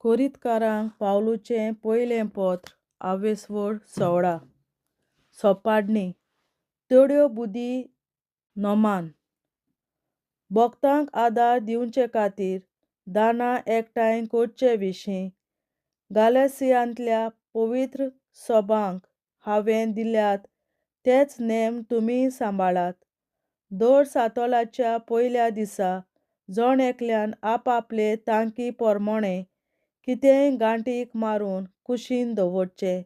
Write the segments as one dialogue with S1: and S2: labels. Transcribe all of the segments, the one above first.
S1: कोरीतकारांक पावलुचें पयलें पत्र आवेसवड 16 सोपाडणी तोड्यो बुदी नोमान भोगतांक आदार दिवचे खातीर दानां एकठांय करचे विशीं गालसियांतल्या पवित्र सभांक हांवें दिल्यात तेच नेम तुमी सांबाळात. दर सातोलाच्या पयल्या दिसा जण एकल्यान आपआपले तांकी पोरमोणें कितेंय गांठीक मारून कुशीन दवरचें.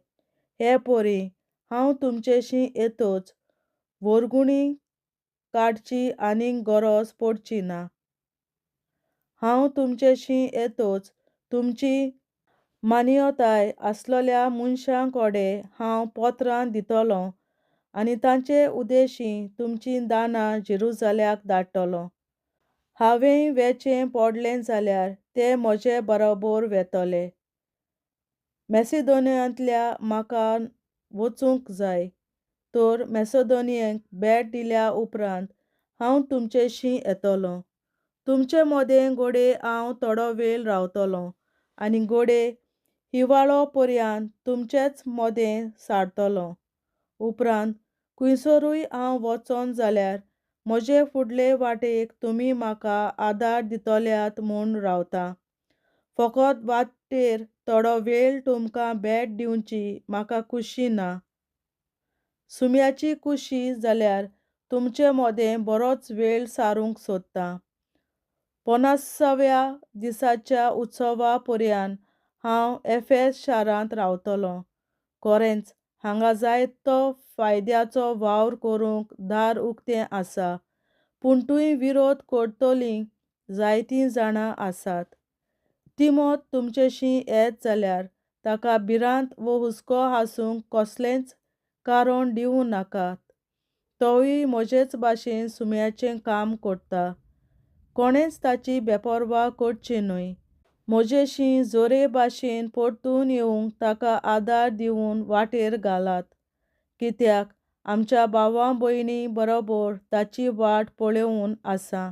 S1: हे पोरी हांव तुमचेशीं येतच वर्गुणी काडची आनीक गरज पडची ना. हांव तुमचेशीं येतच तुमची मान्यताय आसलोल्या मनशांकोडे हांव पत्रां दितलों आनी तांचे उद्देशीं तुमचीं दानां जेरुसाल्याक धाडटलों. हांवेंय वेचें पडलें जाल्यार ते म्हजे बरोबर वेतले. मॅसिडोनियांतल्या म्हाका वचूंक जाय तर मॅसिडोनियेक भेट दिल्या उपरांत हांव तुमचेशीं येतलों. तुमचे मदें घोडये हांव थोडो वेळ रावतलों आनी घोडये हिंवाळो पर्यंत तुमचेच मदें सारतलों. उपरांत खुंयसरूय हांव वचोन जाल्यार म्हजे फुडले वाटेक तुमी म्हाका आदार दितल्यात म्हूण रावतां. फकत वाटेर थोडो वेळ तुमकां भेट दिवची म्हाका खुशी ना. सुम्याची खुशी जाल्यार तुमचे मदें बरोच वेळ सारूंक सोदतां. 50व्या दिसाच्या उत्सवा पर्यंत हांव एफेस शारांत रावतलों. खरेंच हांगा जायतो फायद्याचो वावर करूंक दार उक्तें आसा, पूण थंय विरोध करतलीं जायतीं जाणां आसात. तिमोथ तुमचेशीं येत जाल्यार ताका भिरांत वो हुस्को आसूंक कसलेंच कारण दिवं नाकात. तोय म्हजेच भाशेन सुम्याचें काम करता. कोणेंच ताची बेपरवा करची न्हय. म्हजेशीं जोरे भाशेन परतून येवंक ताका आदार दिवन वाटेर घालात. कित्याक आमच्या भावां भयणी बरोबर ताची वाट पळोवन आसा.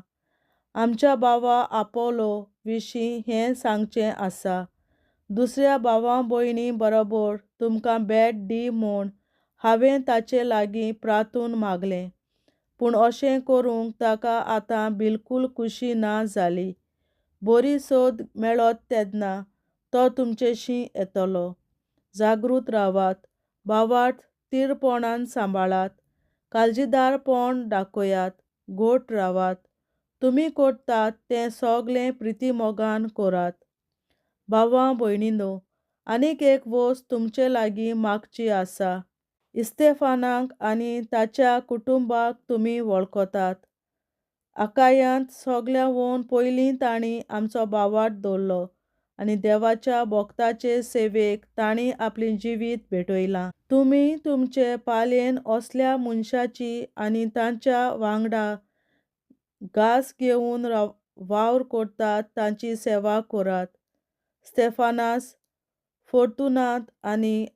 S1: आमच्या भावा आपोलो विशीं हें सांगचें आसा. दुसऱ्या भावां भयणी बरोबर तुमकां भेट दी म्हूण हांवें ताचे लागीं प्रार्थून मागलें, पूण अशें करूंक ताका आतां बिलकूल खुशी ना जाली. बरी सोद मेळत तेन्ना तो तुमचेशीं येतलो. जागृत रावात, भावार्थ थीरपणान सांबाळात, काळजीदारपण दाखयात, घट रावात. तुमी करतात तें सगळें प्रितीमोगान करात. भावां भयणींनो, आनीक एक वस्त तुमचे लागीं मागची आसा. इस्तेफानाक आनी ताच्या कुटुंबाक तुमी वळखतात. आकायांत सगळ्यांवन पयलीं तांणी आमचो भावार्थ दवरलो आनी देवाच्या भोगताचे सेवेक तांणी आपलें जिवीत भेटयलां. तुमी तुमचे पालयेन असल्या मनशाची आनी तांच्या वांगडा घास घेवन वावर करतात तांची सेवा करात. स्तेफानास, फोर्तुनात आनी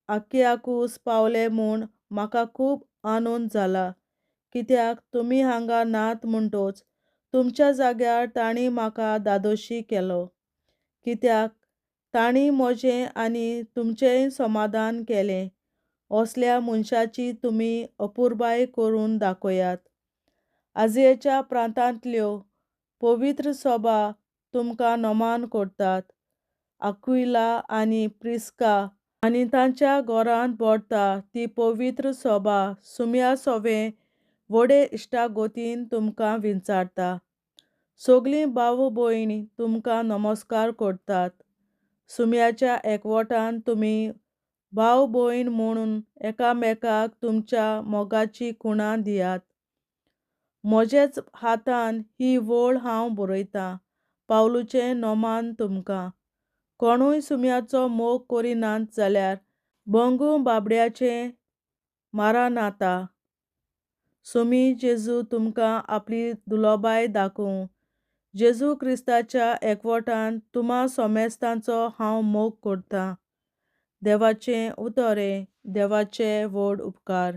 S1: आकियाकूस पावले म्हूण म्हाका खूब आनंद जाला, कित्याक तुमी हांगा नात म्हणटच तुमच्या जाग्यार तांणी म्हाका धादोशी केलो. कित्याक तांणी म्हजें आनी तुमचेंय समाधान केलें. असल्या मनशाची तुमी अपुरबाय करून दाखयात. आसियेच्या प्रांतांतल्यो पवित्र सभा तुमकां नमन करतात. आक्विला आनी प्रिस्का आनी तांच्या घरांत भोंवता ती पवित्र सभा सुम्या सवें व्हडे इश्टागतीन तुमकां विचारता. सगळीं भाव भयण तुमकां नमस्कार करतात. सुम्याच्या एकवटान तुमी भाव भयण म्हणून एकामेकाक तुमच्या मोगाची खुणां दियात. म्हजेच हातान ही वळ हांव बरयतां. पावलुचें नोमान तुमकां. कोणूय सुम्याचो मोग करिनात जाल्यार भोंगू बाबड्याचें मारानाथा. सुमी जेजू तुमकां आपली दुलोबाय दाखोवं. जेजू क्रिस्ताच्या एकवटान तुम्हा सोमेस्तांचो हांव मोग करतां. देवाचें उतोरें, देवाचे व्हड उपकार.